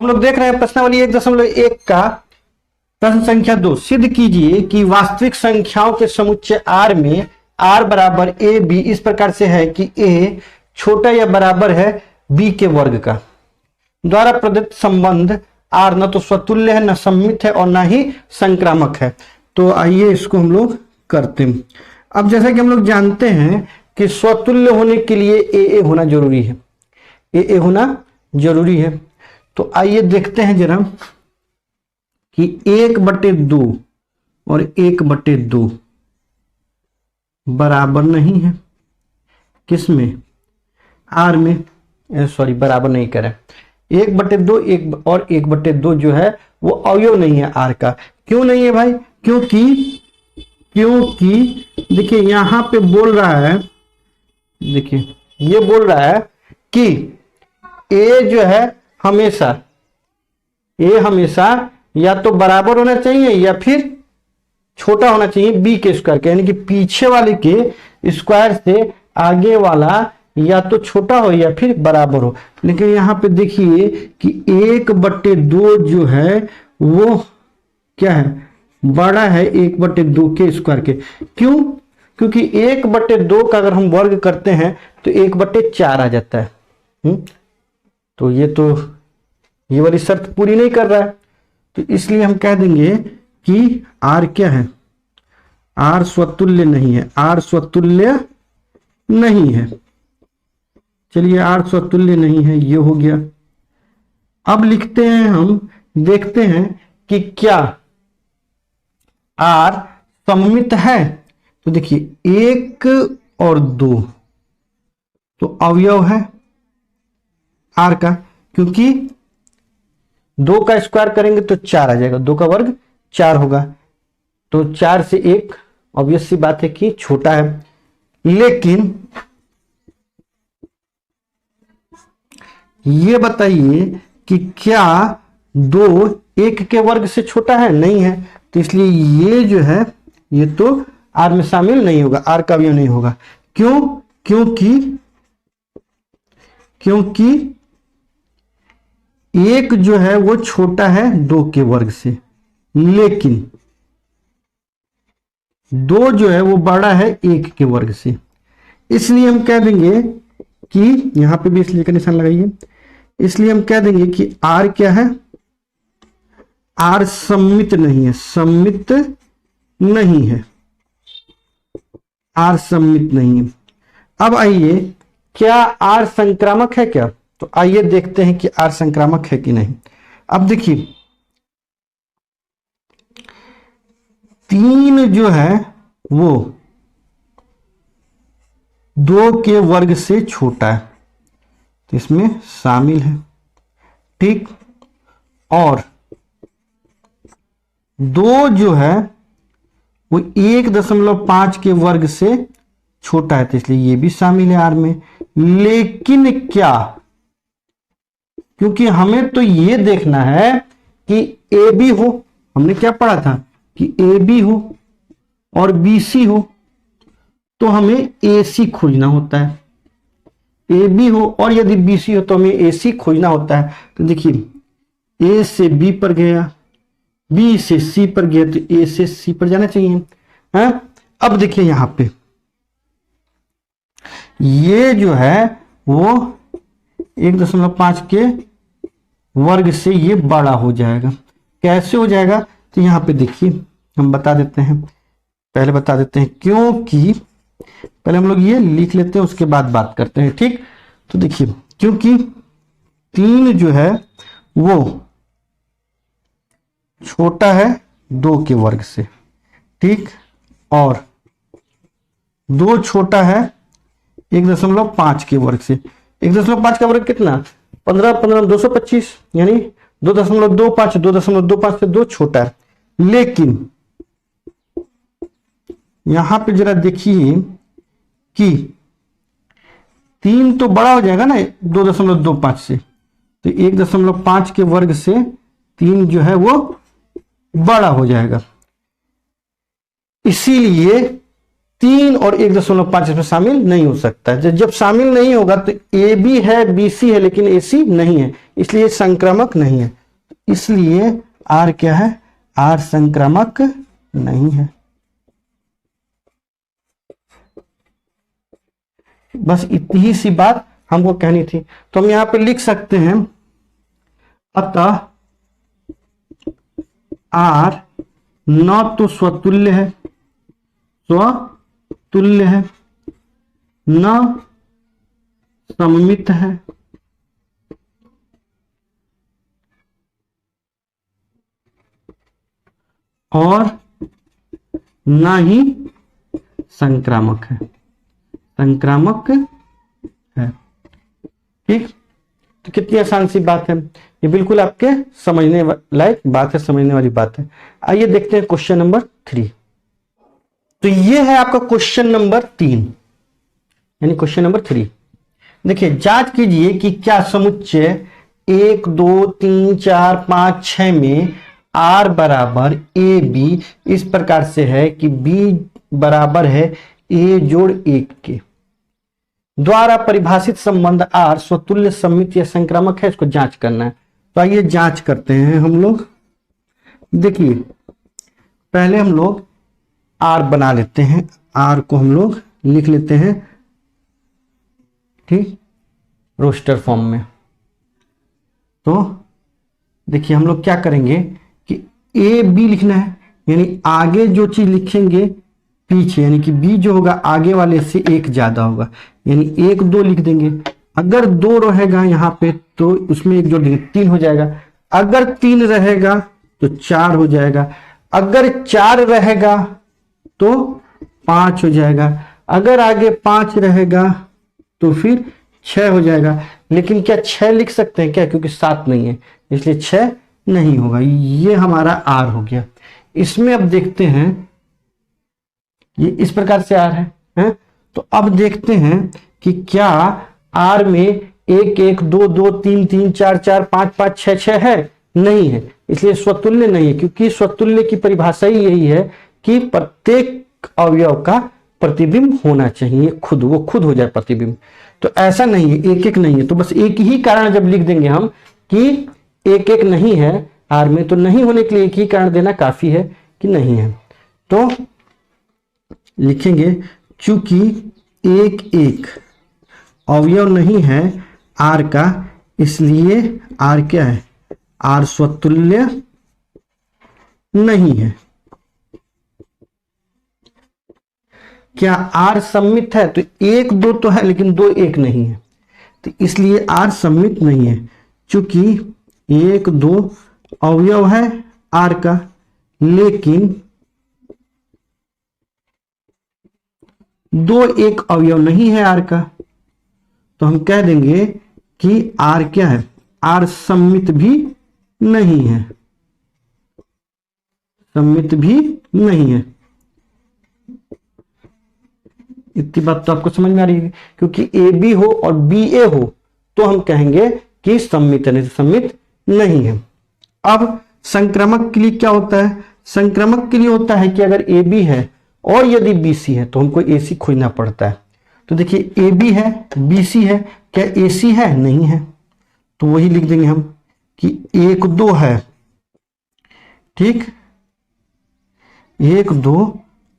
हम लोग देख रहे हैं प्रश्नावली 1.1 का प्रश्न संख्या 2। सिद्ध कीजिए कि वास्तविक संख्याओं के समुच्चय R में R बराबर ए बी इस प्रकार से है कि A छोटा या बराबर है B के वर्ग का। द्वारा प्रदत्त संबंध R न तो स्वतुल्य है, न सममित है और न ही संक्रामक है। तो आइए इसको हम लोग करते हैं। अब जैसा कि हम लोग जानते हैं कि स्वतुल्य होने के लिए ए होना जरूरी है, ए होना जरूरी है। तो आइए देखते हैं जरा कि 1/2 और 1/2 बराबर नहीं है। किसमें? आर में। सॉरी, बराबर नहीं करें। 1/2 और 1/2 जो है वो अवयव नहीं है आर का। क्यों नहीं है भाई? क्योंकि देखिए यहां पे बोल रहा है, देखिए ये बोल रहा है कि ए जो है हमेशा या तो बराबर होना चाहिए या फिर छोटा होना चाहिए बी के स्क्वायर के, यानी कि पीछे वाले के स्क्वायर से आगे वाला या तो छोटा हो या फिर बराबर हो। लेकिन यहां पे देखिए कि 1/2 जो है वो क्या है? बड़ा है 1/2 के स्क्वायर के। क्यों? क्योंकि 1/2 का अगर हम वर्ग करते हैं तो 1/4 आ जाता है। तो ये वाली शर्त पूरी नहीं कर रहा है, तो इसलिए हम कह देंगे कि आर क्या है? आर स्वतुल्य नहीं है। आर स्वतुल्य नहीं है। चलिए, आर स्वतुल्य नहीं है, ये हो गया। अब लिखते हैं, हम देखते हैं कि क्या आर सममित है। तो देखिए 1 और 2 तो अवयव है आर का, क्योंकि 2 का स्क्वायर करेंगे तो 4 आ जाएगा, 2 का वर्ग 4 होगा। तो 4 से 1 ऑब्वियस सी बात है कि छोटा है। लेकिन ये बताइए कि क्या 2 1 के वर्ग से छोटा है? नहीं है। तो इसलिए ये जो है ये तो आर में शामिल नहीं होगा, आर का अवयव नहीं होगा। क्यों? क्योंकि 1 जो है वो छोटा है 2 के वर्ग से, लेकिन 2 जो है वो बड़ा है 1 के वर्ग से। इसलिए हम कह देंगे कि यहां पे भी इसलिए का निशान लगाइए। इसलिए हम कह देंगे कि आर क्या है? आर सममित नहीं है, सममित नहीं है, आर सममित नहीं है। अब आइए, क्या आर संक्रामक है क्या? तो आइए देखते हैं कि आर संक्रामक है कि नहीं। अब देखिए 3 जो है वो 2 के वर्ग से छोटा है, तो इसमें शामिल है। ठीक। और 2 जो है वो 1.5 के वर्ग से छोटा है, तो इसलिए ये भी शामिल है आर में। लेकिन क्या? क्योंकि हमें तो ये देखना है कि ए बी हो। हमने क्या पढ़ा था कि ए बी हो और बी सी हो, तो हमें ए सी खोजना होता है। ए बी हो और यदि बी सी हो तो हमें ए सी खोजना होता है। तो देखिए ए से बी पर गया, बी से सी पर गया, तो ए से सी पर जाना चाहिए है। अब देखिए यहां पे ये जो है वो 1.5 के वर्ग से ये बड़ा हो जाएगा। कैसे हो जाएगा? तो यहां पे देखिए हम बता देते हैं, पहले बता देते हैं, क्योंकि पहले हम लोग ये लिख लेते हैं, उसके बाद बात करते हैं। ठीक। तो देखिए क्योंकि 3 जो है वो छोटा है 2 के वर्ग से। ठीक। और 2 छोटा है 1.5 के वर्ग से। 1.5 का वर्ग कितना? 15 225, यानी 2.25 2.25 से 2 छोटा है। लेकिन यहां पे जरा देखिए कि 3 तो बड़ा हो जाएगा ना 2.25 से, तो 1.5 के वर्ग से 3 जो है वो बड़ा हो जाएगा। इसीलिए 3 और 1.5 इसमें शामिल नहीं हो सकता है। जब शामिल नहीं होगा तो ए बी है, बी सी है, लेकिन ए सी नहीं है, इसलिए संक्रामक नहीं है। इसलिए आर क्या है, आर संक्रामक नहीं है। बस इतनी ही सी बात हमको कहनी थी। तो हम यहां पे लिख सकते हैं, अतः आर न तो स्वतुल्य है, स्वतुल्य है, न सममित है, और न ही संक्रामक है, संक्रामक है। ठीक, तो कितनी आसान सी बात है, ये बिल्कुल आपके समझने लायक बात है, समझने वाली बात है। आइए देखते हैं क्वेश्चन नंबर 3। तो ये है आपका क्वेश्चन नंबर 3, यानी क्वेश्चन नंबर 3। देखिए, जांच कीजिए कि क्या समुच्चय 1 2 3 4 5 6 में आर बराबर ए बी इस प्रकार से है कि बी बराबर है ए जोड़ 1 के द्वारा परिभाषित संबंध आर स्वतुल्य, सममित या संक्रामक है, इसको जांच करना है। तो आइए जांच करते हैं हम लोग। देखिए, पहले हम लोग आर बना लेते हैं, आर को हम लोग लिख लेते हैं, ठीक, रोस्टर फॉर्म में। तो देखिए, हम लोग क्या करेंगे कि ए बी लिखना है, यानी आगे जो चीज लिखेंगे पीछे, यानी कि बी जो होगा आगे वाले से 1 ज्यादा होगा, यानी 1 2 लिख देंगे। अगर 2 रहेगा यहाँ पे तो उसमें 1 जोड़ देंगे, 3 हो जाएगा। अगर 3 रहेगा तो 4 हो जाएगा। अगर 4 रहेगा तो 5 हो जाएगा। अगर आगे 5 रहेगा तो फिर 6 हो जाएगा। लेकिन क्या 6 लिख सकते हैं क्या, क्योंकि 7 नहीं है, इसलिए 6 नहीं होगा। ये हमारा आर हो गया। इसमें अब देखते हैं, ये इस प्रकार से आर है? तो अब देखते हैं कि क्या आर में 1 1 2 2 3 3 4 4 5 5 6 6 है? नहीं है, इसलिए स्वतुल्य नहीं है। क्योंकि स्वतुल्य की परिभाषा ही यही है कि प्रत्येक अवयव का प्रतिबिंब होना चाहिए, खुद वो खुद हो जाए प्रतिबिंब। तो ऐसा नहीं है, 1 1 नहीं है। तो बस एक ही कारण जब लिख देंगे हम कि 1 1 नहीं है आर में, तो नहीं होने के लिए एक ही कारण देना काफी है कि नहीं है। तो लिखेंगे चूंकि 1 1 अवयव नहीं है आर का, इसलिए आर क्या है, आर स्वतुल्य नहीं है। क्या आर सममित है? तो 1 2 तो है, लेकिन 2 1 नहीं है, तो इसलिए आर सममित नहीं है। चूंकि 1 2 अवयव है आर का, लेकिन 2 1 अवयव नहीं है आर का, तो हम कह देंगे कि आर क्या है, आर सममित भी नहीं है, सममित भी नहीं है। इतनी बात तो आपको समझ में आ रही है। क्योंकि ए बी हो और बी ए हो तो हम कहेंगे कि सममित है, सममित नहीं है। अब संक्रामक के लिए क्या होता है? संक्रामक के लिए होता है कि अगर ए बी है और यदि बी सी है तो हमको ए सी खोजना पड़ता है। तो देखिए, ए बी है, बी सी है, क्या ए सी है? नहीं है, तो वही लिख देंगे हम कि 1 2 है, ठीक, 1 2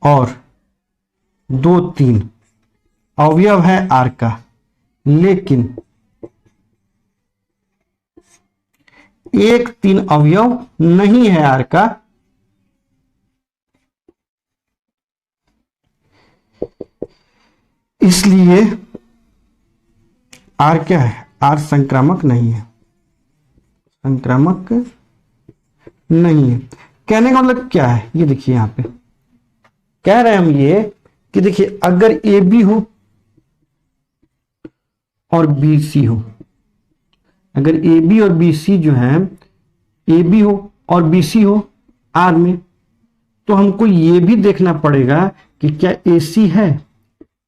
और 2 3 अवयव है आर का, लेकिन 1 3 अवयव नहीं है आर का, इसलिए आर क्या है, आर संक्रामक नहीं है, संक्रामक नहीं है। कहने का मतलब क्या है, ये देखिए यहां पे कह रहे हैं हम ये कि देखिए, अगर ए बी हो और बी सी हो, अगर ए बी और बी सी जो है, ए बी हो और बी सी हो आर में, तो हमको ये भी देखना पड़ेगा कि क्या ए सी है।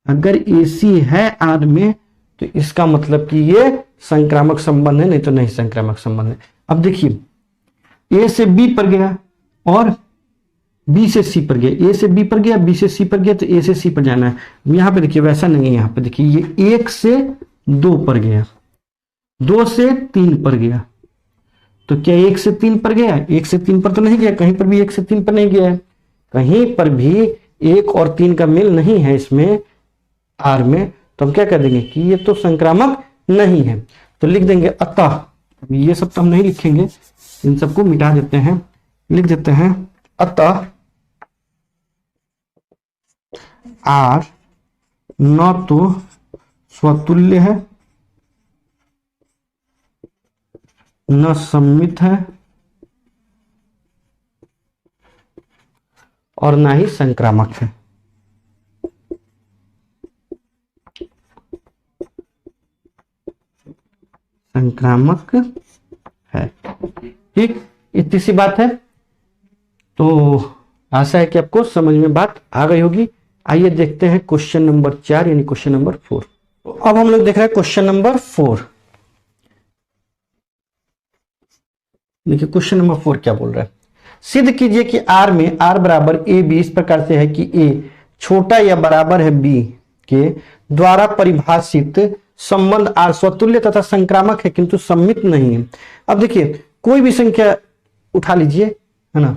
अगर ए सी है आर में तो इसका मतलब कि ये संक्रामक संबंध है, नहीं तो नहीं संक्रामक संबंध है। अब देखिए, ए से बी पर गया और बी से सी पर गया, ए से बी पर गया, बी से सी पर गया, तो ए से सी पर जाना है। यहाँ पे देखिए वैसा नहीं है, यहाँ पे देखिए ये 1 से 2 पर गया, 2 से 3 पर गया, तो क्या 1 से 3 पर गया? 1 से 3 पर तो नहीं गया, कहीं पर भी 1 से 3 पर नहीं गया है, कहीं पर भी 1 और 3 का मेल नहीं है इसमें आर में, तो हम क्या कर देंगे कि ये तो संक्रामक नहीं है। तो लिख देंगे अतः, ये सब तो हम नहीं लिखेंगे, इन सबको मिटा देते हैं, लिख देते हैं अतः आर न तो स्वतुल्य है, न सममित है, और ना ही संक्रामक है। संक्रामक है, ठीक, इतनी सी बात है। तो आशा है कि आपको समझ में बात आ गई होगी। आइए देखते हैं क्वेश्चन नंबर 4 यानी क्वेश्चन नंबर 4। तो अब हम लोग देख रहे हैं क्वेश्चन नंबर 4। देखिए क्वेश्चन नंबर 4 क्या बोल रहा है, सिद्ध कीजिए कि आर में आर बराबर ए बी इस प्रकार से है कि ए छोटा या बराबर है बी के द्वारा परिभाषित संबंध आर स्वतुल्य तथा संक्रामक है किंतु सम्मित नहीं है। अब देखिए कोई भी संख्या उठा लीजिए, है ना,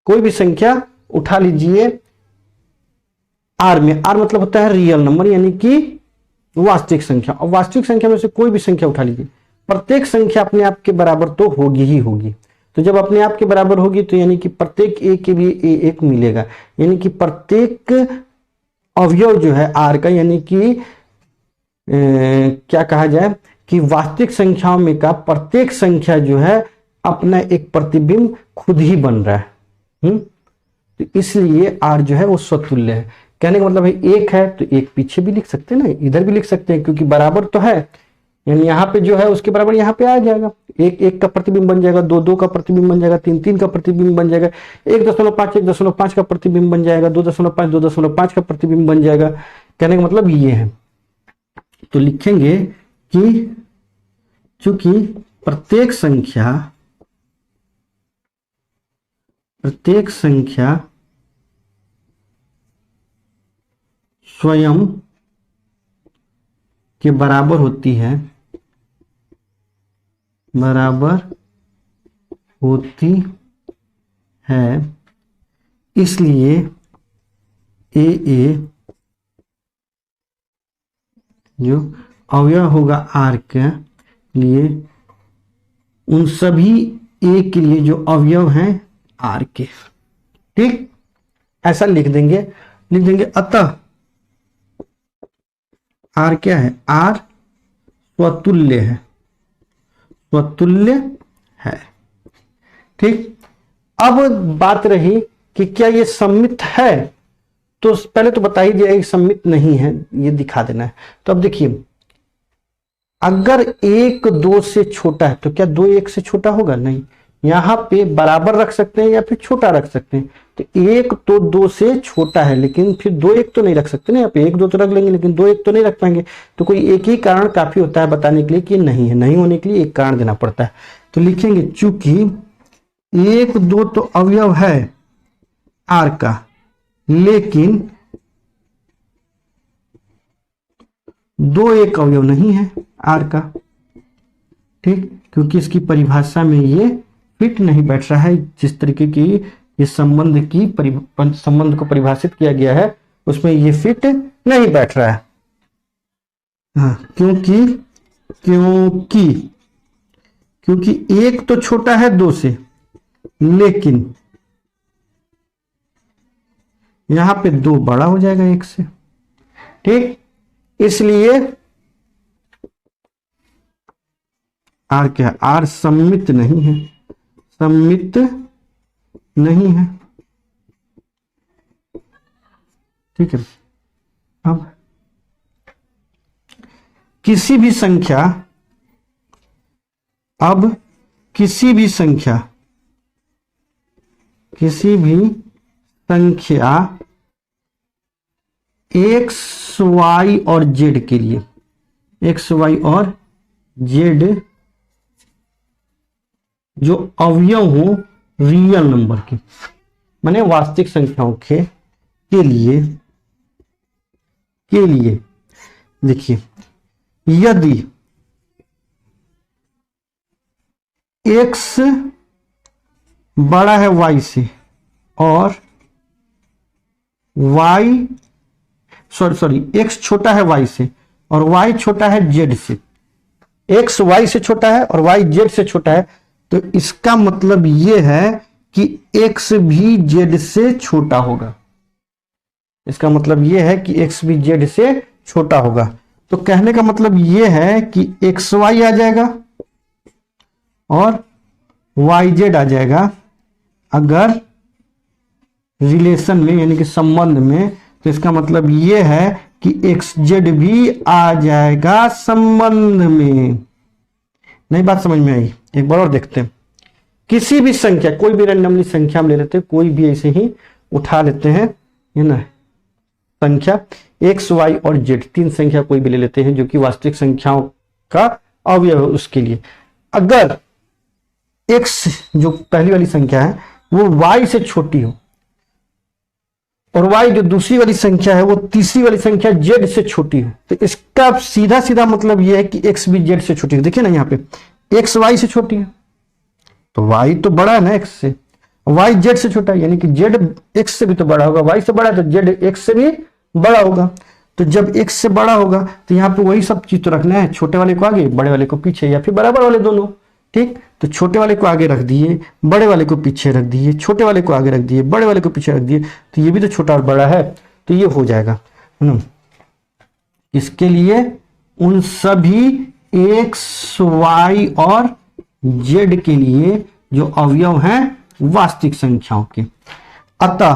कोई भी संख्या उठा लीजिए आर में, आर मतलब होता है रियल नंबर यानी कि वास्तविक संख्या, और वास्तविक संख्या में से कोई भी संख्या उठा लीजिए, प्रत्येक संख्या अपने आप के बराबर तो होगी ही होगी। तो जब अपने आप के बराबर होगी तो यानी कि प्रत्येक ए के लिए ए एक मिलेगा, यानी कि प्रत्येक अवयव जो है आर का, यानी कि क्या कहा जाए कि वास्तविक संख्याओं में का प्रत्येक संख्या जो है अपना एक प्रतिबिंब खुद ही बन रहा है। तो इसलिए आर जो है वो स्वतुल्य है। कहने का मतलब है एक है तो एक पीछे भी लिख सकते हैं ना, इधर भी लिख सकते हैं, क्योंकि बराबर तो है, यानी यहाँ पे जो है उसके बराबर यहाँ पे आ जाएगा, एक एक का प्रतिबिंब बन जाएगा, दो दो का प्रतिबिंब बन जाएगा, तीन तीन का प्रतिबिंब बन जाएगा, 1.5 का प्रतिबिंब बन जाएगा, 2.5 का प्रतिबिंब बन जाएगा। कहने का मतलब ये है। तो लिखेंगे कि चूंकि प्रत्येक संख्या स्वयं के बराबर होती है, इसलिए ए जो अवयव होगा आर के लिए उन सभी ए के लिए जो अवयव हैं आर के, ठीक, ऐसा लिख देंगे। अतः आर क्या है? आर स्वतुल्य है, ठीक। अब बात रही कि क्या ये सम्मित है, तो पहले तो बता ही दिया सम्मित नहीं है, ये दिखा देना है। तो अब देखिए अगर 1 2 से छोटा है तो क्या 2 1 से छोटा होगा? नहीं, यहां पे बराबर रख सकते हैं या फिर छोटा रख सकते हैं। तो 1 तो 2 से छोटा है, लेकिन फिर 2 1 तो नहीं रख सकते ना, यहाँ पे 1 2 तो रख लेंगे लेकिन 2 1 तो नहीं रख पाएंगे। तो कोई एक ही कारण काफी होता है बताने के लिए कि नहीं है, नहीं होने के लिए एक कारण देना पड़ता है। तो लिखेंगे चूंकि 1 2 तो अवयव है आर का, लेकिन 2 1 अवयव नहीं है आर का, ठीक, क्योंकि इसकी परिभाषा में ये फिट नहीं बैठ रहा है। जिस तरीके की इस संबंध को परिभाषित किया गया है उसमें ये फिट नहीं बैठ रहा है। हाँ, क्योंकि 1 तो छोटा है 2 से, लेकिन यहां पे 2 बड़ा हो जाएगा 1 से, ठीक, इसलिए आर क्या है? आर सम्मित नहीं है, ठीक है। अब किसी भी संख्या एक्स वाई और जेड के लिए, एक्स वाई और जेड जो अवयव हो रियल नंबर के, माने वास्तविक संख्याओं के लिए देखिए, यदि x बड़ा है y से और y सॉरी x छोटा है y से और y छोटा है z से, x y से छोटा है और y z से छोटा है, तो इसका मतलब यह है कि x भी z से छोटा होगा। इसका मतलब यह है कि x भी z से छोटा होगा। तो कहने का मतलब यह है कि xy आ जाएगा और yz आ जाएगा अगर रिलेशन में यानी कि संबंध में, तो इसका मतलब यह है कि xz भी आ जाएगा संबंध में। नई बात समझ में आई? एक बार और देखते हैं। किसी भी संख्या, कोई भी रैंडमली संख्या हम ले लेते हैं, कोई भी ऐसे ही उठा लेते हैं, है ना, संख्या x y और z, तीन संख्या कोई भी ले लेते हैं जो कि वास्तविक संख्याओं का अवयव है। उसके लिए अगर x जो पहली वाली संख्या है वो y से छोटी हो और y जो दूसरी वाली संख्या है वो तीसरी वाली संख्या z से छोटी हो, तो इसका सीधा सीधा मतलब यह है कि x भी z से छोटी हो। देखिए ना, यहाँ पे x y से छोटी है तो y तो बड़ा है ना x से, y z से छोटा है यानी कि z x से भी तो बड़ा होगा, y से बड़ा है तो z x से भी बड़ा होगा। तो जब x से बड़ा होगा तो यहाँ पे वही सब चीज तो रखना है, छोटे वाले को आगे बड़े वाले को पीछे या फिर बराबर वाले दोनों। ठीक, तो छोटे वाले को आगे रख दिए, बड़े वाले को पीछे रख दिए, छोटे वाले को आगे रख दिए, बड़े वाले को पीछे रख दिए, तो ये भी तो छोटा और बड़ा है, तो ये हो जाएगा। इसके लिए उन सभी x y और z के लिए जो अवयव हैं वास्तविक संख्याओं के, अतः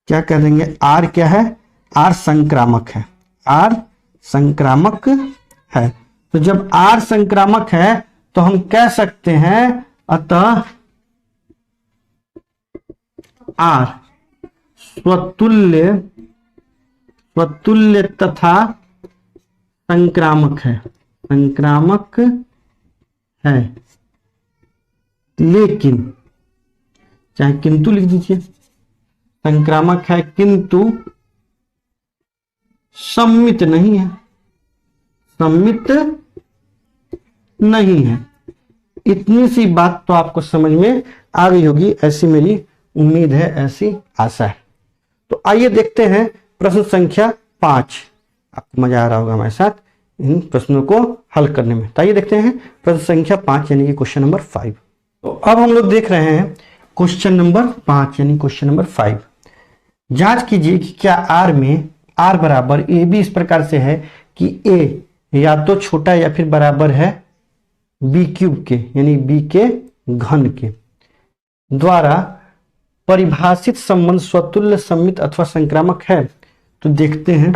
क्या कह देंगे, r क्या है, r संक्रामक है, r संक्रामक है। तो जब r संक्रामक है तो हम कह सकते हैं अतः r स्वतुल्य तथा संक्रामक है, संक्रामक है। लेकिन, चाहे किंतु लिख दीजिए, संक्रामक है किंतु सम्मित नहीं है, सम्मित नहीं है। इतनी सी बात तो आपको समझ में आ गई होगी, ऐसी मेरी उम्मीद है, ऐसी आशा है। तो आइए देखते हैं प्रश्न संख्या 5। आपको मजा आ रहा होगा हमारे साथ इन प्रश्नों को हल करने में। तो आइए देखते हैं प्रश्न संख्या 5 यानी कि क्वेश्चन नंबर 5। तो अब हम लोग देख रहे हैं क्वेश्चन नंबर 5 यानी क्वेश्चन नंबर 5। जांच कीजिए कि क्या r में r बराबर ए बी इस प्रकार से है कि a या तो छोटा या फिर बराबर है b क्यूब के यानी b के घन के द्वारा परिभाषित संबंध स्वतुल्य, सम्मित अथवा संक्रामक है। तो देखते हैं,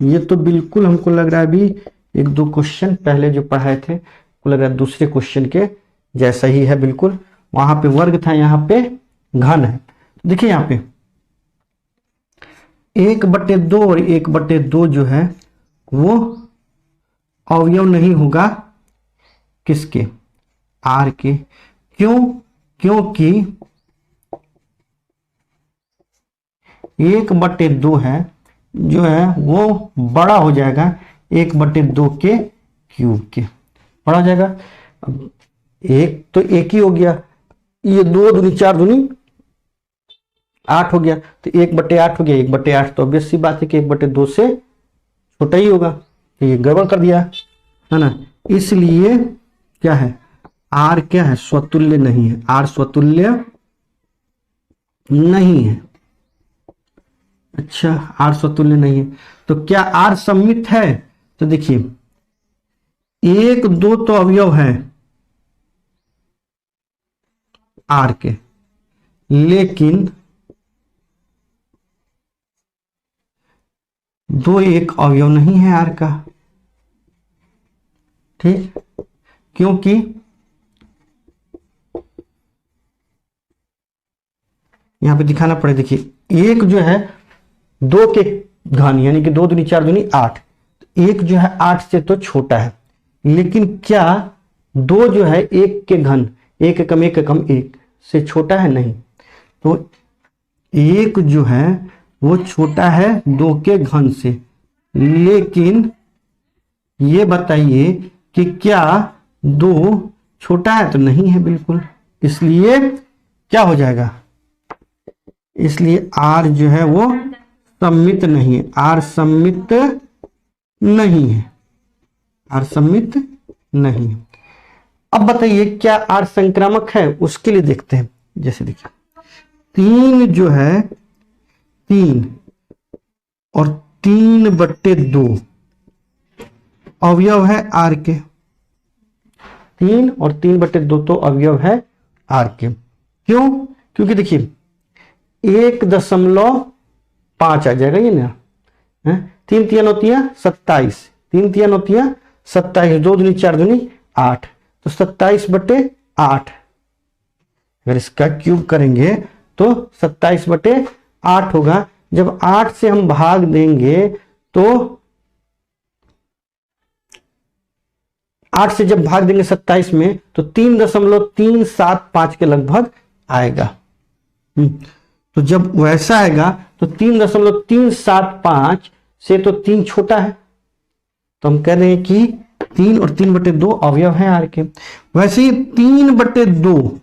ये तो बिल्कुल हमको लग रहा है अभी 1-2 क्वेश्चन पहले जो पढ़ाए थे, को लग रहा है दूसरे क्वेश्चन के जैसा ही है बिल्कुल। वहां पे वर्ग था, यहाँ पे घन है। तो देखिए यहाँ पे 1/2 और 1/2 जो है वो अवयव नहीं होगा किसके, r के। क्यों? क्योंकि 1/2 है जो है वो बड़ा हो जाएगा 1/2 के क्यूब के, बड़ा हो जाएगा। अब एक तो एक ही हो गया, ये 2 दूनी 4 दूनी 8 हो गया, तो 1/8 हो गया। 1/8 तो ऑब्वियस सी बात है कि 1/2 से छोटा ही होगा, तो ये गड़बड़ कर दिया है ना। इसलिए क्या है, r क्या है, स्वतुल्य नहीं है, r स्वतुल्य नहीं है। अच्छा, r स्वतुल्य नहीं है, तो क्या r सम्मित है? तो देखिए 1-2 तो अवयव है r के, लेकिन 2-1 अवयव नहीं है r का। ठीक, क्योंकि यहां पे दिखाना पड़े, देखिए 1 जो है 2 के घन यानी कि 2 दूनी 4 दूनी 8, 1 जो है 8 से तो छोटा है। लेकिन क्या 2 जो है 1 के घन, 1 एकम 1 एकम 1 से छोटा है? नहीं। तो एक जो है वो छोटा है 2 के घन से, लेकिन ये बताइए कि क्या 2 छोटा है? तो नहीं है बिल्कुल, इसलिए क्या हो जाएगा, इसलिए r जो है वो सममित नहीं है, r सममित नहीं है, r सममित नहीं है। अब बताइए क्या r संक्रामक है? उसके लिए देखते हैं। जैसे देखिए 3 जो है 3 और 3/2 अवयव है r के, 3 और 3/2 तो अवयव है r के। क्यों? क्योंकि देखिए 1.5 आ जाएगा ये ना, 3 3 होती है 27, 3 3 होती है 27, 2 दूनी 4 दूनी 8, तो 27/8। अगर इसका क्यूब करेंगे तो 27/8 होगा। जब 8 से हम भाग देंगे तो 8 से जब भाग देंगे 27 में तो 3.375 के लगभग आएगा। तो जब वैसा आएगा तो 3.375 से तो 3 छोटा है, तो हम कह रहे हैं कि 3 और 3/2 अवयव है r के। वैसे ही 3/2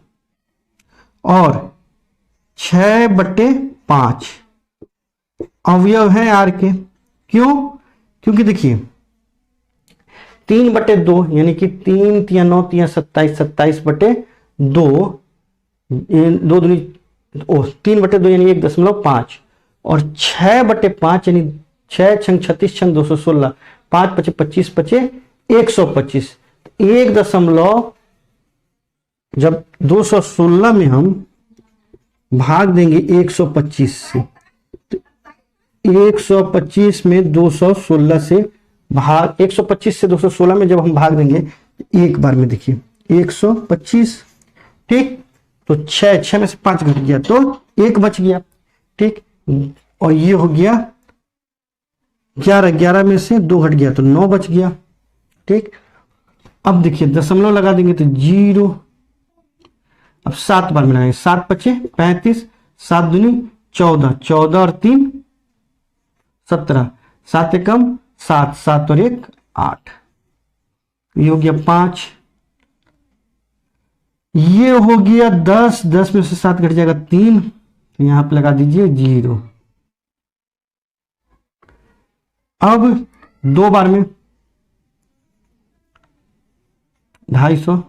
और 6/5 अवयव है r के। क्यों? क्योंकि देखिए 3/2 यानी कि 3 3 9 3 27, 27/2, 2 दूनी 3/2 यानी 1.5, और 6/5 यानी 6 छंग 36 छंग 216, 5 पचे 25 पचे 125, 1 दशमलव जब 216 में हम भाग देंगे 125 से, तो 125 में 216 से भाग 125 से 216 में जब हम भाग देंगे एक बार में देखिए 125, ठीक, तो 6 में से 5 घट गया तो 1 बच गया, ठीक, और ये हो गया 11 में से 2 घट गया तो 9 बच गया, ठीक। अब देखिए दशमलव लगा देंगे तो 0, अब 7 बार मिलाएंगे, 7 पचे 35, 7 दूनी 14, 14 और 3 17, 7 एकम 7, 7 और 1 8, ये हो गया 5, ये हो गया 10, 10 में से 7 घट जाएगा 3, तो यहां पे लगा दीजिए 0। अब 2 बार में 250,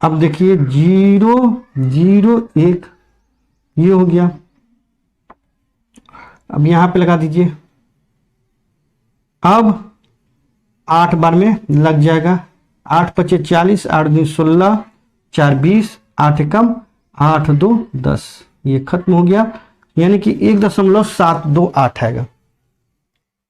अब देखिए 0 0 1, ये हो गया। अब यहां पे लगा दीजिए, अब 8 बार में लग जाएगा, 8 पचे 40, 8 दूनी 16, 4 20, 8 एकम 8 2 10, ये खत्म हो गया, यानी कि 1.728 आएगा।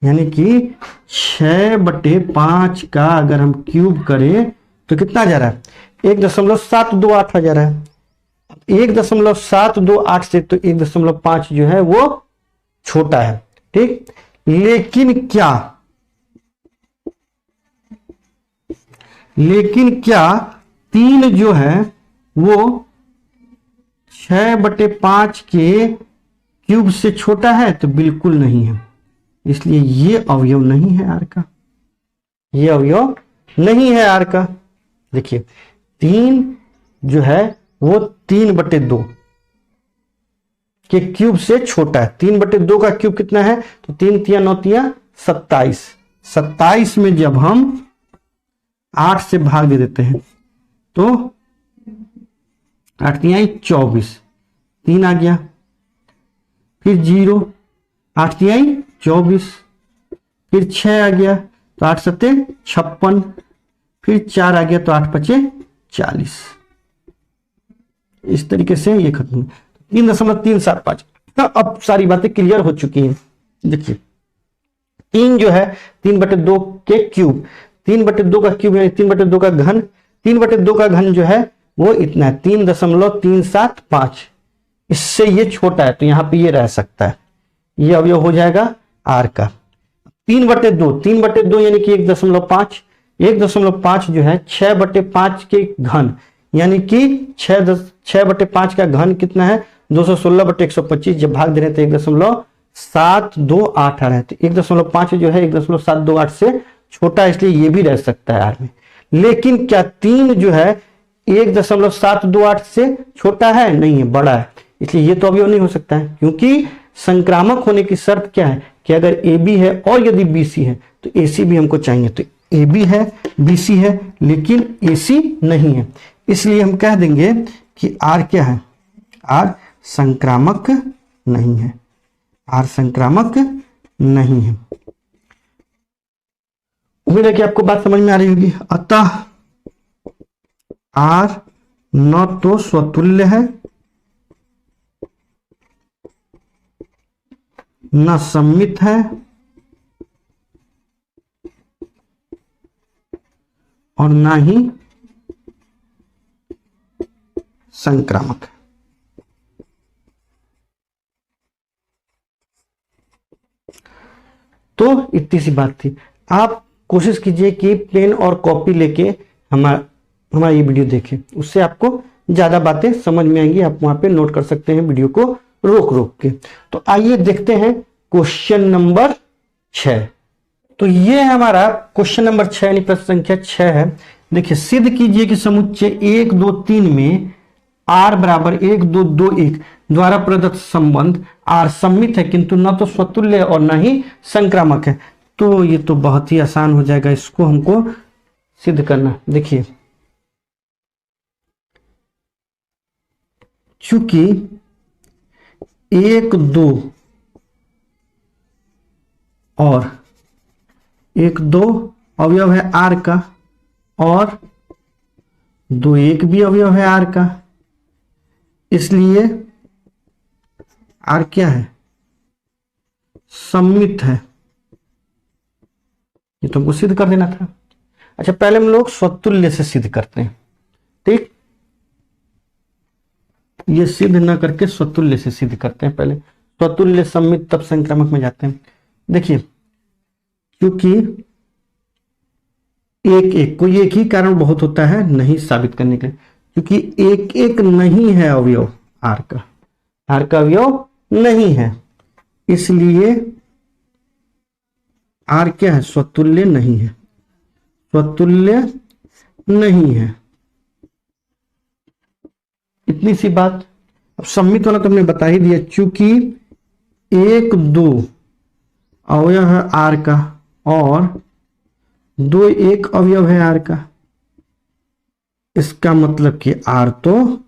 यानी कि 6/5 का अगर हम क्यूब करें तो कितना जा रहा है, 1.728 जा रहा है। 1.728 से तो 1.5 जो है वो छोटा है, ठीक, लेकिन क्या 3 जो है वो 6/5 के क्यूब से छोटा है? तो बिल्कुल नहीं है, इसलिए ये अवयव नहीं है r का, ये अवयव नहीं है r का। देखिए 3 जो है वो 3/2 के क्यूब से छोटा है। 3/2 का क्यूब कितना है? तो 3 3 9 3 27, 27 में जब हम 8 से भाग दे देते हैं तो 8 3 24, 3 आ गया, फिर 0, 8 3 24, फिर 6 आ गया तो 8 7 56, फिर 4 आ गया तो 8 5 40। इस तरीके से ये खत्म, 3.375। अब सारी बातें क्लियर हो चुकी हैं। देखिए 3 जो है 3/2 के क्यूब, 3/2 का क्यूब यानी 3/2 का घन, 3/2 का घन जो है वो इतना है 3.375, इससे ये छोटा है तो यहां पे ये रह सकता है, ये अवयव हो जाएगा r का। 3/2 यानी कि 1.5, 1.5 जो है 6/5 के घन यानी कि 6/5 का घन कितना है 216/125। जब भाग दे रहे थे 1.728 आ रहा है, तो 1.5 जो है 1.728 से छोटा, इसलिए ये भी रह सकता है आर में। लेकिन क्या 3 जो है 1.728 से छोटा है? नहीं है, बड़ा है, इसलिए ये तो अवयव नहीं हो सकता है। क्योंकि संक्रामक होने की शर्त क्या है कि अगर ए बी है और यदि बी सी है तो ए सी भी हमको चाहिए। तो ए बी है, बी सी है, लेकिन ए सी नहीं है, इसलिए हम कह देंगे कि आर क्या है, आर संक्रामक नहीं है, आर संक्रामक नहीं है। उम्मीद है कि आपको बात समझ में आ रही होगी। अतः आर न तो स्वतुल्य है न सममित है और ना ही संक्रामक है। तो इतनी सी बात थी। आप कोशिश कीजिए कि पेन और कॉपी लेके हमारा ये वीडियो देखें, उससे आपको ज्यादा बातें समझ में आएंगी। आप वहां पे नोट कर सकते हैं वीडियो को रोक रोक के। तो आइए देखते हैं क्वेश्चन नंबर 6। तो ये है हमारा क्वेश्चन नंबर 6 यानी प्रश्न संख्या 6 है। देखिए, सिद्ध कीजिए कि समुच्चय 1 2 3 में r बराबर 1 2 2 1 द्वारा प्रदत्त संबंध r सममित है किंतु न तो स्वतुल्य और न ही संक्रामक है। तो ये तो बहुत ही आसान हो जाएगा, इसको हमको सिद्ध करना। देखिए, चूंकि 1 2 और 1 2 अवयव है r का और 2 1 भी अवयव है r का, इसलिए r क्या है, सममित है। ये तो हमको सिद्ध कर देना था। अच्छा, पहले हम लोग स्वतुल्य से सिद्ध करते हैं, ठीक। ये सिद्ध ना करके स्वतुल्य से सिद्ध करते हैं। पहले स्वतुल्य, सममित, तब संक्रामक में जाते हैं। देखिए, क्योंकि एक एक कोई एक ही कारण बहुत होता है नहीं साबित करने के लिए, क्योंकि एक एक नहीं है अवयव आर का, आर का अवयव नहीं है, इसलिए आर क्या है, स्वतुल्य नहीं है, स्वतुल्य नहीं है। इतनी सी बात। अब सममित वाला तो हमने बता ही दिया, चूंकि 1 2 अवयव है आर का और 2 1 अवयव है आर का, इसका मतलब कि आर तो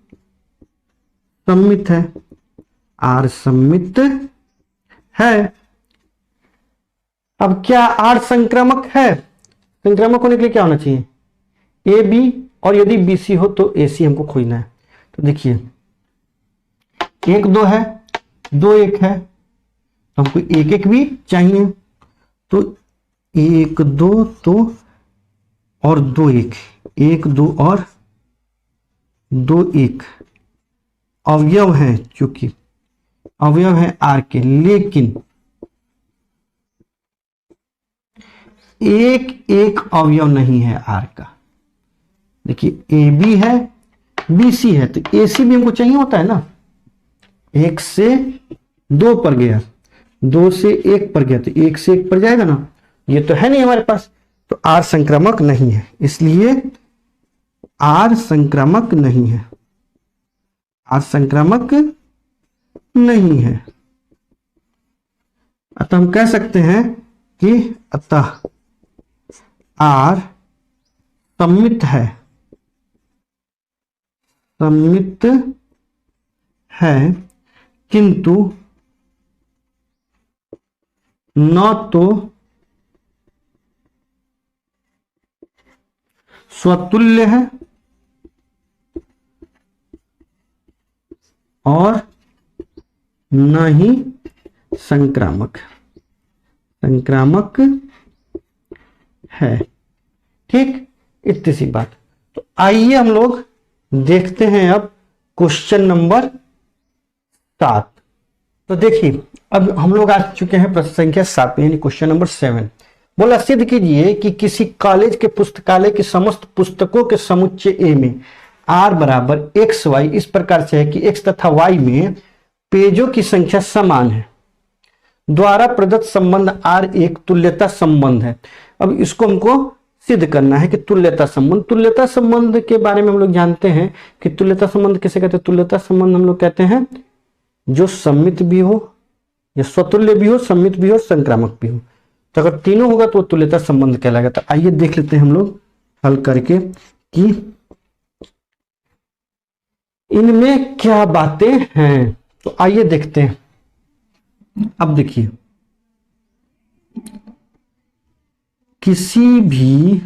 सममित है, आर सममित है। अब क्या आर संक्रामक है? संक्रामक होने के लिए क्या होना चाहिए, ए बी, और यदि बी सी हो तो ए सी हमको खोजना है। तो देखिए, 1 2 है, 2 1 है, तो हमको 1 1 भी चाहिए। तो 1 2 तो और 2 1, 1 2 और 2 1 अवयव हैं, क्योंकि अवयव है आर के, लेकिन 1 1 अवयव नहीं है आर का। देखिए, ए बी है, बी सी है, तो ए सी भी हमको चाहिए होता है ना। 1 से 2 पर गया, 2 से 1 पर गया, तो 1 से 1 पर जाएगा ना, ये तो है नहीं हमारे पास, तो आर संक्रामक नहीं है, इसलिए आर संक्रामक नहीं है, आर संक्रामक नहीं है। अतः हम कह सकते हैं कि अतः आर सममित है, सममित है किंतु न तो स्वतुल्य है और न ही संक्रामक, संक्रामक है। ठीक, इतनी सी बात। तो आइए हम लोग देखते हैं अब क्वेश्चन नंबर 7। तो देखिए, अब हम लोग आ चुके हैं प्रश्न संख्या 7 यानी क्वेश्चन नंबर 7। बोला, सिद्ध कीजिए कि किसी कॉलेज के पुस्तकालय की समस्त पुस्तकों के समुच्चय ए में आर बराबर एक्स वाई इस प्रकार से है कि एक्स तथा वाई में पेजों की संख्या समान है द्वारा प्रदत्त संबंध आर एक तुल्यता संबंध है। अब इसको हमको सिद्ध करना है कि तुल्यता संबंध के बारे में हम लोग जानते हैं कि तुल्यता संबंध किसे कहते हैं। तुल्यता संबंध हम लोग कहते हैं जो सम्मित भी हो या स्वतुल्य भी हो, सम्मित भी हो, संक्रामक भी हो। तो अगर तीनों होगा तो तुल्यता संबंध कहलाएगा। तो आइए देख लेते हैं हम लोग हल करके कि इनमें क्या बातें हैं। तो आइए देखते हैं। अब देखिए, किसी भी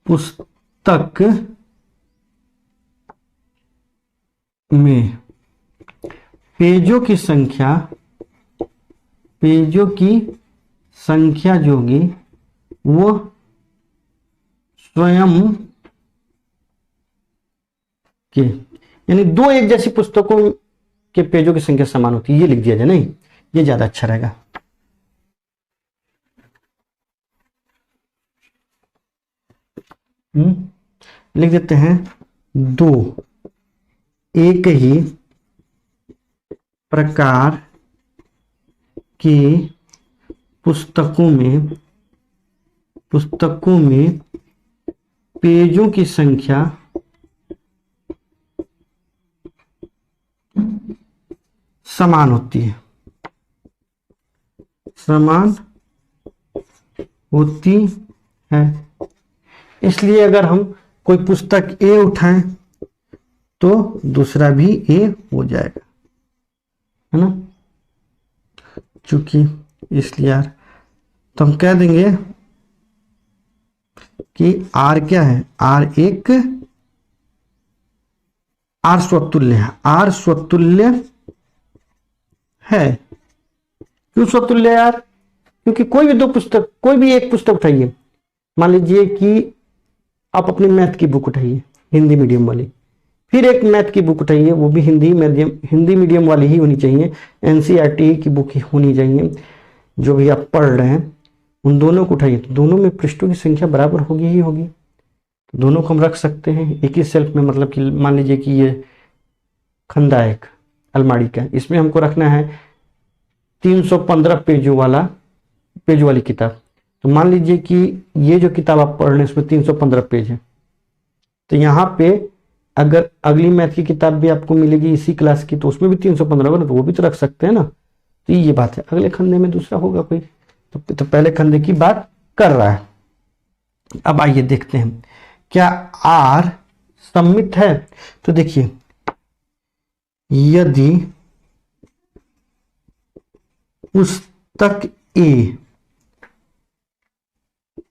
पुस्तक में पेजों की संख्या जो होगी वो स्वयं के, यानी दो एक जैसी पुस्तकों के पेजों की संख्या समान होती है, ये लिख दिया जाए। नहीं, ये ज्यादा अच्छा रहेगा। लिख देते हैं दो एक ही प्रकार की पुस्तकों में पेजों की संख्या समान होती है, इसलिए अगर हम कोई पुस्तक ए उठाएं तो दूसरा भी ए हो जाएगा, है ना। चूंकि इसलिए यार तो हम कह देंगे कि आर क्या है, आर स्वतुल्य है। आर स्वतुल्य है। क्यों स्वतुल्य है यार? क्योंकि कोई भी एक पुस्तक उठाइए, मान लीजिए कि आप अपनी मैथ की बुक उठाइए हिंदी मीडियम वाली, फिर एक मैथ की बुक उठाइए, वो भी हिंदी मीडियम वाली ही होनी चाहिए, एनसीईआरटी की बुक ही होनी चाहिए जो भी आप पढ़ रहे हैं, उन दोनों को उठाइए तो दोनों में पृष्ठों की संख्या बराबर होगी ही होगी। तो दोनों को हम रख सकते हैं एक ही सेल्फ में। मतलब कि मान लीजिए कि ये खंदा है एक अलमारी का, इसमें हमको रखना है 315 पेज वाली किताब। तो मान लीजिए कि ये जो किताब आप पढ़ रहे हैं इसमें 315 पेज है, तो यहाँ पे अगर अगली मैथ की किताब भी आपको मिलेगी इसी क्लास की तो उसमें भी 315 होगा ना, तो वो भी तो रख सकते हैं ना। तो ये बात है। अगले खंडे में दूसरा होगा कोई, तो पहले खंडे की बात कर रहा है। अब आइए देखते हैं क्या आर सम्मित है। तो देखिए, यदि पुस्तक ए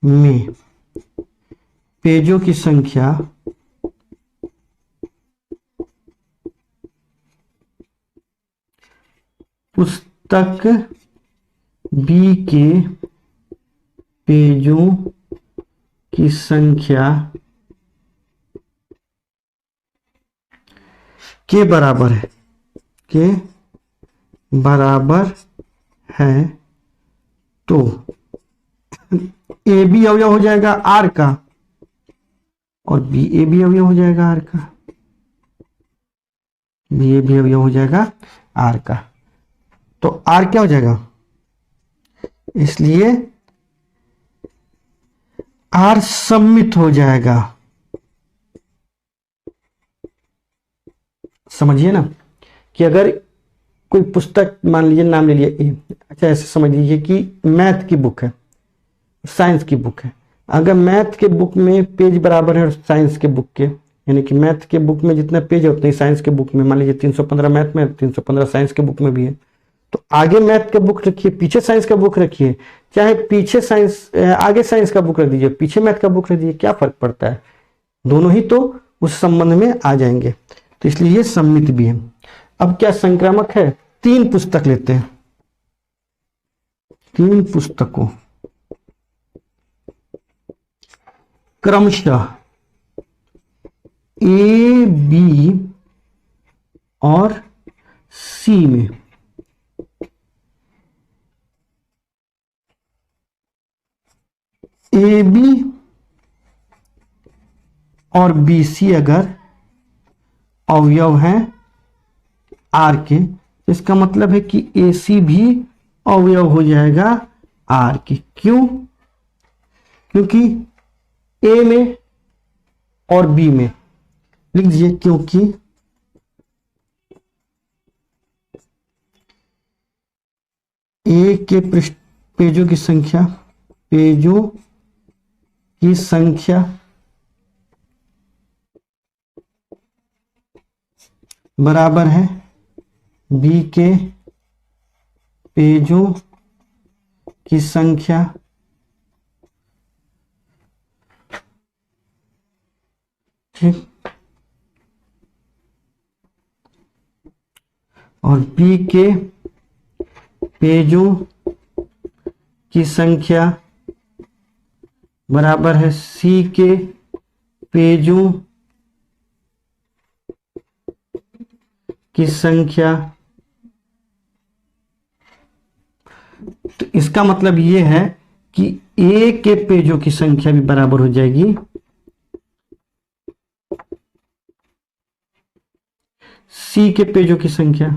में पेजों की संख्या पुस्तक बी के पेजों की संख्या के बराबर है तो ए बी अवयव हो जाएगा आर का और बी ए बी अवयव हो जाएगा आर का, बी ए बी अवयव हो जाएगा आर का। तो आर क्या हो जाएगा, इसलिए आर सम्मित हो जाएगा। समझिए ना कि अगर कोई पुस्तक मान लीजिए नाम ले लिया ए, अच्छा ऐसे समझ लीजिए कि मैथ की बुक है, साइंस की बुक है। अगर मैथ के बुक में पेज बराबर है साइंस के बुक के, यानी कि मैथ के बुक में जितना पेज होते हैं साइंस के बुक में, मान लीजिए 315 मैथ में 315 साइंस के बुक में भी है, तो आगे मैथ का बुक रखिए पीछे साइंस का बुक रखिए, चाहे पीछे साइंस आगे साइंस का बुक रख दीजिए पीछे मैथ का बुक रख दीजिए, क्या फर्क पड़ता है, दोनों ही तो उस संबंध में आ जाएंगे। तो इसलिए ये सम्मित भी है। अब क्या संक्रामक है, 3 पुस्तक लेते हैं, 3 पुस्तकों क्रमशः ए बी और सी में ए बी और BC अगर अवयव हैं R के, इसका मतलब है कि AC भी अवयव हो जाएगा R के। क्यों? क्योंकि A में और B में, लिख दीजिए, क्योंकि A के पेजों की संख्या बराबर है B के पेजों की संख्या ठीक, और B के पेजों की संख्या बराबर है C के पेजों की संख्या। तो इसका मतलब यह है कि A के पेजों की संख्या भी बराबर हो जाएगी C के पेजों की संख्या।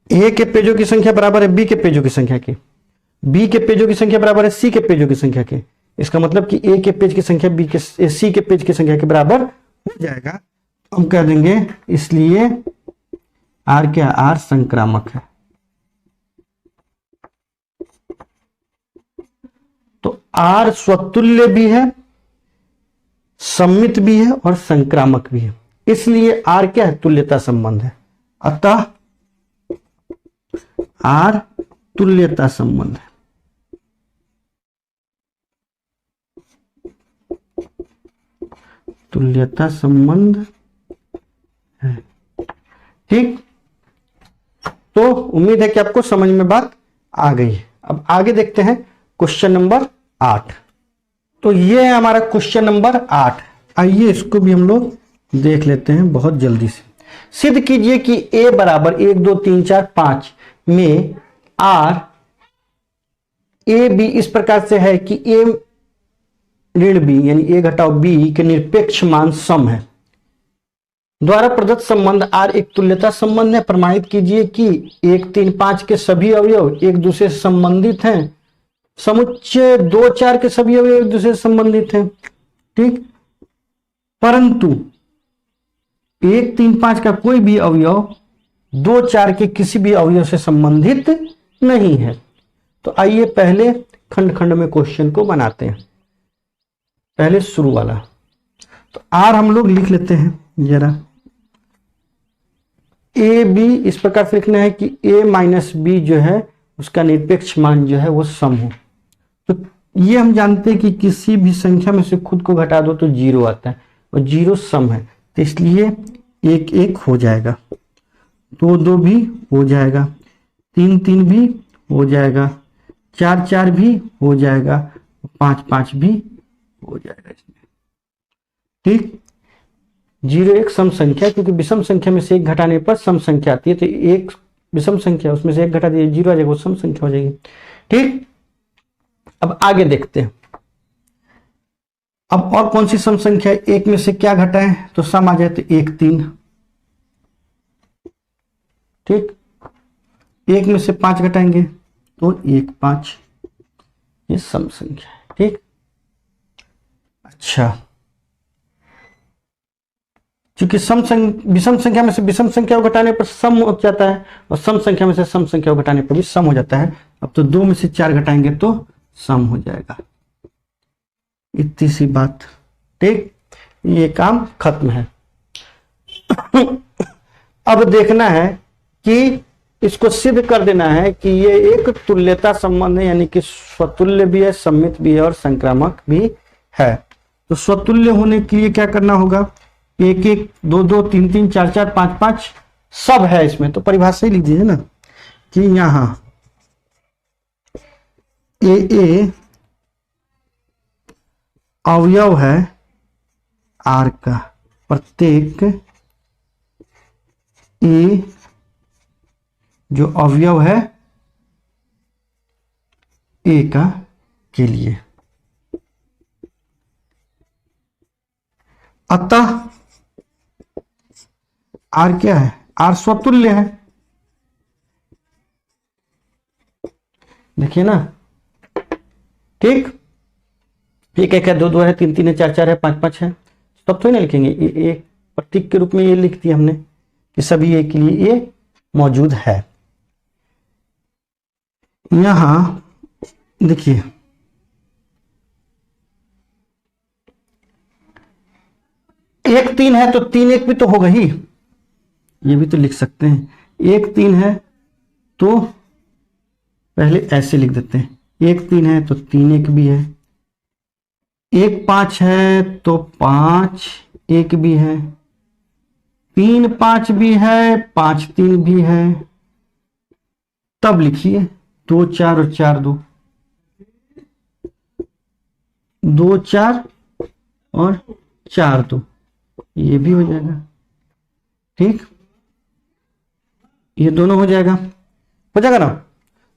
A के पेजों की संख्या बराबर है B के पेजों की संख्या के, B के पेजों की संख्या बराबर है C के पेजों की संख्या के। इसका मतलब कि A के पेज की संख्या C के पेज की संख्या के बराबर हो जाएगा। हम कह देंगे इसलिए R क्या? R संक्रामक है। तो R स्वतुल्य भी है, सम्मित भी है और संक्रामक भी है, इसलिए R क्या है? तुल्यता संबंध है। अतः R तुल्यता संबंध है। तुल्यता संबंध है। ठीक, तो उम्मीद है कि आपको समझ में बात आ गई है। अब आगे देखते हैं क्वेश्चन नंबर 8। तो ये है हमारा क्वेश्चन नंबर 8। आइए इसको भी हम लोग देख लेते हैं बहुत जल्दी से। सिद्ध कीजिए कि A बराबर 1 2 3 4 5 में R A B इस प्रकार से है कि A ऋण B यानी A घटाओ B के निरपेक्ष मान सम है। द्वारा प्रदत्त संबंध R एक तुल्यता संबंध है। प्रमाणित कीजिए कि 1 3 5 के सभी अवयव एक दूसरे से संबंधित हैं। समुच्चय 2 4 के सभी अवयव एक दूसरे से संबंधित हैं। ठीक, परंतु 1 3 5 का कोई भी अवयव 2 4 के किसी भी अवयव से संबंधित नहीं है। तो आइए पहले खंड खंड में क्वेश्चन को बनाते हैं। पहले शुरू वाला, तो R हम लोग लिख लेते हैं जरा। A B इस प्रकार से लिखना है कि A माइनस B जो है उसका निरपेक्ष मान जो है वो सम हो। तो ये हम जानते हैं कि किसी भी संख्या में से खुद को घटा दो तो 0 आता है और 0 सम है, तो इसलिए 1 1 हो जाएगा, 2 2 भी हो जाएगा, 3 3 भी हो जाएगा, 4 4 भी हो जाएगा, 5 5 भी हो जाएगा इसमें। ठीक, 0 एक सम संख्या, क्योंकि विषम संख्या में से 1 घटाने पर सम संख्या आती है, तो एक विषम संख्या उसमें से 1 घटा दिए 0 आ जाएगा, वो सम संख्या हो जाएगी। ठीक, अब आगे देखते हैं। अब और कौन सी सम संख्या है? 1 में से क्या घटाएं तो सम आ जाए? तो 1 3। ठीक, 1 में से 5 घटाएंगे तो 1 5, ये सम संख्या है। ठीक, अच्छा, क्योंकि विषम संख्या में से विषम संख्या को घटाने पर सम हो जाता है और सम संख्या में से सम संख्या को घटाने पर भी सम हो जाता है। अब तो 2 में से 4 घटाएंगे तो सम हो जाएगा, इतनी सी बात। ठीक, ये काम खत्म है। अब देखना है कि इसको सिद्ध कर देना है कि ये एक तुल्यता संबंध है, यानी कि स्वतुल्य भी है, सम्मित भी है और संक्रामक भी है। तो स्वतुल्य होने के लिए क्या करना होगा? 1 1 2 2 3 3 4 4 5 5 सब है इसमें, तो परिभाषा ही लिख दीजिए ना कि यहां ए अवयव है R का, प्रत्येक A जो अवयव है ए का के लिए। अतः आर क्या है, आर स्वतुल्य है। देखिए ना, ठीक, एक एक है, दो दो है, तीन तीन है, चार चार है, पांच पांच है, तब थोड़ी ना लिखेंगे। एक प्रतीक के रूप में ये लिख दिया हमने कि सभी ए के लिए ये मौजूद है। यहां देखिए, एक तीन है तो तीन एक भी तो होगा ही, ये भी तो लिख सकते हैं। एक तीन है तो पहले ऐसे लिख देते हैं, एक तीन है तो तीन एक भी है, एक पांच है तो पांच एक भी है, तीन पांच भी है, पांच तीन भी है। तब लिखिए दो चार और चार दो, दो चार और चार दो, ये भी हो जाएगा। ठीक, ये दोनों हो जाएगा, हो जाएगा ना।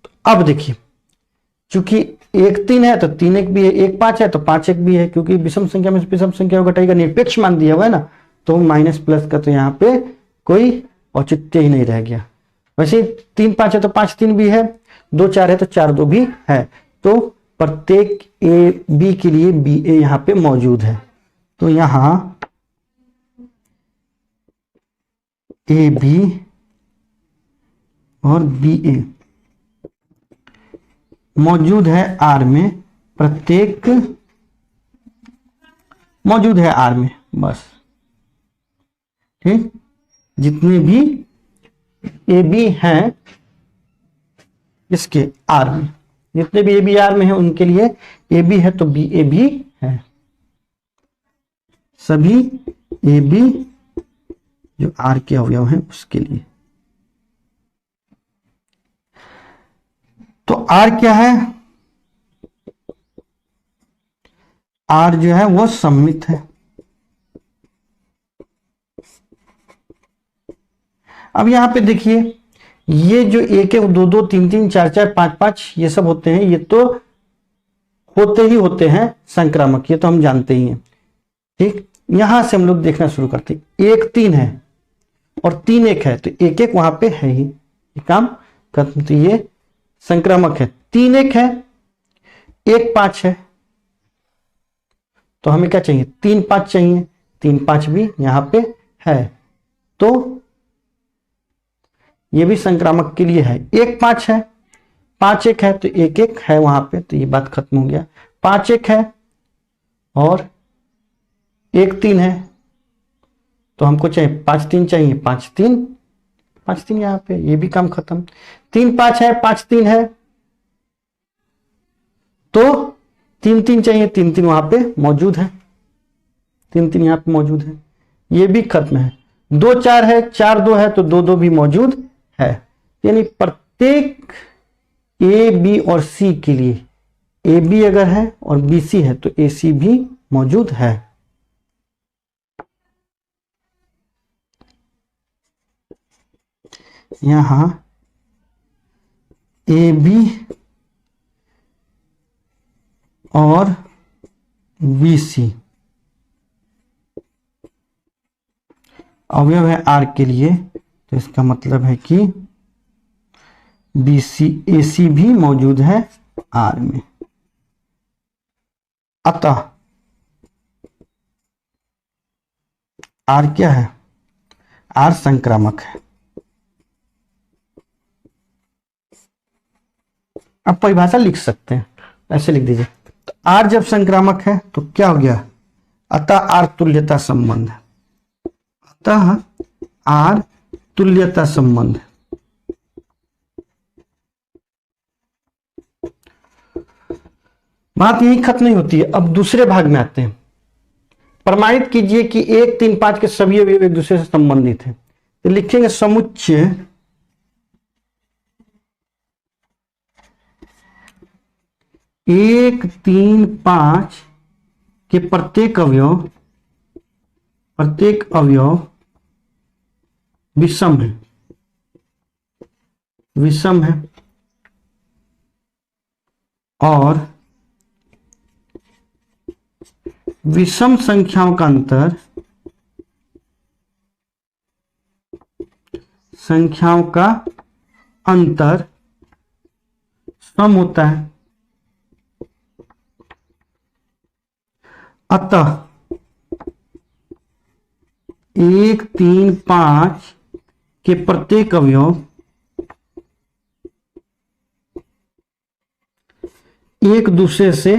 तो अब देखिए, चूंकि एक तीन है तो तीन एक भी है, एक पांच है तो पांच एक भी है, क्योंकि विषम संख्या में विषम संख्या को घटाएगा, निरपेक्ष मान दिया हुआ है ना, तो माइनस प्लस का तो यहाँ पे कोई औचित्य ही नहीं रह गया। वैसे तीन पांच है तो पांच तीन भी है, दो चार है तो चार दो भी है, तो प्रत्येक ए बी के लिए बी ए यहाँ पे मौजूद है। तो यहां ए बी और बी ए मौजूद है आर में, प्रत्येक मौजूद है आर में, बस। ठीक, जितने भी ए बी हैं इसके आर में, जितने भी ए बी आर में है उनके लिए ए बी है तो बी ए भी है, सभी ए बी जो आर के अवयव हैं उसके लिए। तो आर क्या है, आर जो है वो सममित है। अब यहां पे देखिए, ये जो एक एक दो दो तीन तीन चार चार पांच पांच ये सब होते हैं, ये तो होते ही होते हैं संक्रामक, ये तो हम जानते ही हैं। ठीक, यहां से हम लोग देखना शुरू करते हैं, एक तीन है और तीन एक है तो एक एक वहां पे है ही, ये काम खत्म। तो ये संक्रामक है। तीन एक है, एक पांच है, तो हमें क्या चाहिए, तीन पांच चाहिए, तीन पांच भी यहां पे है, तो ये भी संक्रामक के लिए है। एक पांच है, पांच एक है तो एक एक है वहां पे, तो ये बात खत्म हो गया। पांच एक है और एक तीन है, तो हमको चाहिए पांच तीन चाहिए, पांच तीन यहां पे, ये भी काम खत्म। तीन पांच है, पांच तीन है, तो तीन तीन चाहिए, तीन तीन वहां पे मौजूद है, तीन तीन यहां पे मौजूद है, ये भी खत्म है। दो चार है, चार दो है तो दो दो भी मौजूद है, यानी प्रत्येक ए बी और सी के लिए, ए बी अगर है और बी सी है तो ए सी भी मौजूद है। यहां ए बी और बी सी अवयव है आर के लिए, तो इसका मतलब है कि बी सी ए सी भी मौजूद है आर में। अतः आर क्या है, आर संक्रामक है। अब परिभाषा लिख सकते हैं, ऐसे लिख दीजिए, तो आर जब संक्रामक है तो क्या हो गया, अतः आर तुल्यता संबंध है, अतः आर तुल्यता संबंध। बात यही खत्म नहीं होती है, अब दूसरे भाग में आते हैं। प्रमाणित कीजिए कि एक तीन पांच के सभी अवयव एक दूसरे से संबंधित हैं, तो लिखेंगे समुच्चय एक तीन पांच के प्रत्येक अवयव विषम है, विषम है। और विषम संख्याओं का अंतर सम होता है। अतः 1, 3, 5 के प्रत्येक अवयव एक दूसरे से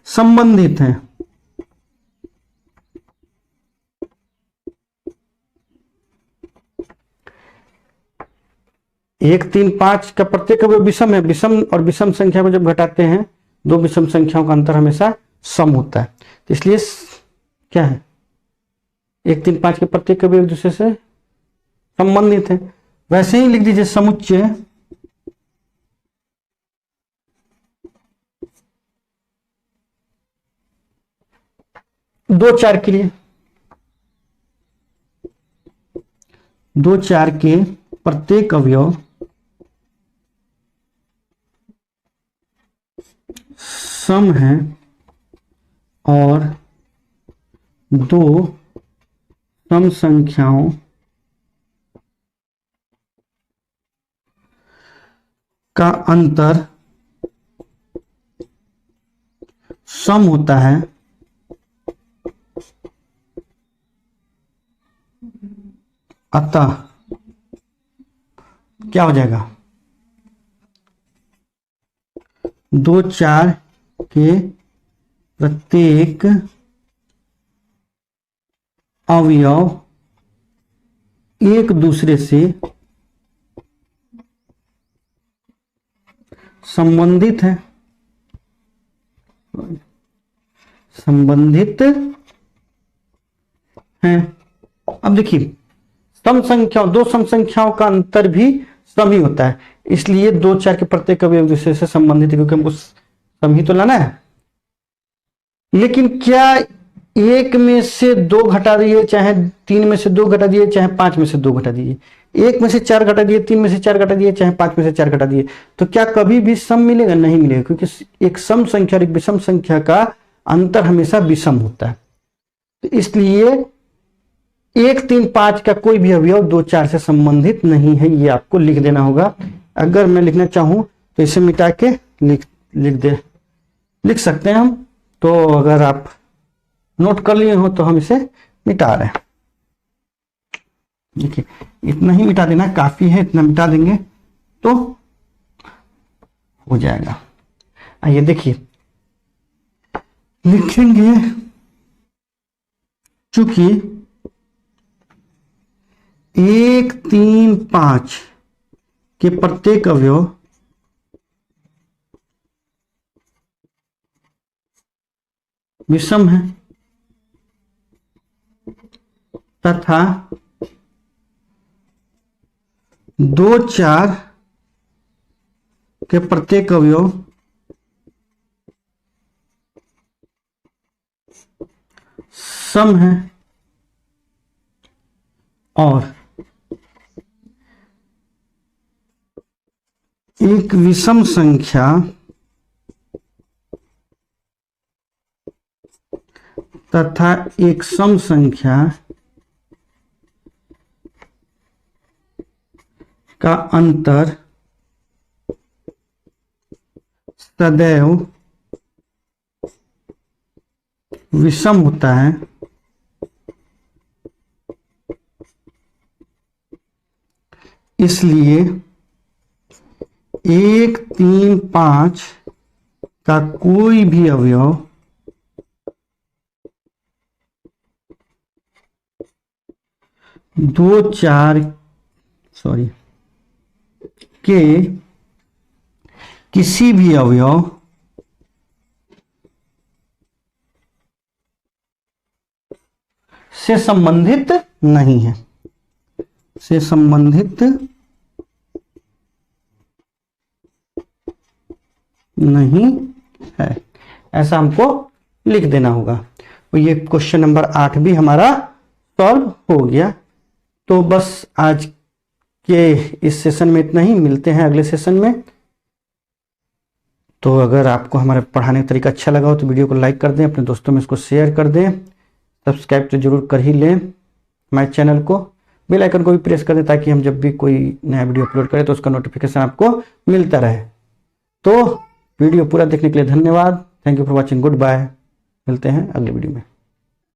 संबंधित हैं। एक, 3, 5 का प्रत्येक अवयव विषम है। विषम और विषम संख्या को जब घटाते हैं, दो विषम संख्याओं का अंतर हमेशा सम होता है। तो इसलिए क्या है, 1, 3, 5 के प्रत्येक अवयव एक दूसरे से संबंधित है। वैसे ही लिख दीजिए समुच्चय 2, 4 के लिए, 2, 4 के प्रत्येक अवयव सम है और दो सम संख्याओं का अंतर सम होता है। अतः क्या हो जाएगा, 2, 4 के प्रत्येक अवयव एक दूसरे से संबंधित है, अब देखिए सम संख्याओं, दो सम संख्याओं का अंतर भी सम ही होता है। इसलिए 2, 4 के प्रत्येक अवयव एक दूसरे से संबंधित है, क्योंकि हमको सम ही तो लाना है। लेकिन क्या 1 में से 2 घटा दिए, चाहे 3 में से 2 घटा दिए, चाहे 5 में से 2 घटा दिए, 1 में से 4 घटा दिए, 3 में से 4 घटा दिए, चाहे 5 में से 4 घटा दिए, तो क्या कभी भी सम मिलेगा? नहीं मिलेगा, क्योंकि एक सम संख्या और एक विषम संख्या का अंतर हमेशा विषम होता है। तो इसलिए 1, 3, 5 का कोई भी अवयव 2, 4 से संबंधित नहीं है, ये आपको लिख देना होगा। अगर मैं लिखना चाहूं तो इसे मिटा के लिख सकते हैं हम। तो अगर आप नोट कर लिए हो तो हम इसे मिटा रहे हैं। देखिए इतना ही मिटा देना काफी है, इतना मिटा देंगे तो हो जाएगा। आइए देखिए, लिखेंगे चूंकि 1, 3, 5 के प्रत्येक अवयव विषम है तथा 2, 4 के प्रत्येक अवयव सम है और एक विषम संख्या तथा एक सम संख्या का अंतर सदैव विषम होता है। इसलिए 1, 3, 5 का कोई भी अवयव के किसी भी अवयव से संबंधित नहीं है, से संबंधित नहीं है, ऐसा हमको लिख देना होगा। तो ये क्वेश्चन नंबर 8 भी हमारा सॉल्व हो गया। तो बस आज कि इस सेशन में इतना ही, मिलते हैं अगले सेशन में। तो अगर आपको हमारा पढ़ाने का तरीका अच्छा लगा हो तो वीडियो को लाइक कर दें, अपने दोस्तों में इसको शेयर कर दें, सब्सक्राइब तो जरूर कर ही लें हमारे चैनल को, बेल आइकन को भी प्रेस कर दें ताकि हम जब भी कोई नया वीडियो अपलोड करें तो उसका नोटिफिकेशन आपको मिलता रहे। तो वीडियो पूरा देखने के लिए धन्यवाद। Thank you for watching. Goodbye. मिलते हैं अगले वीडियो में।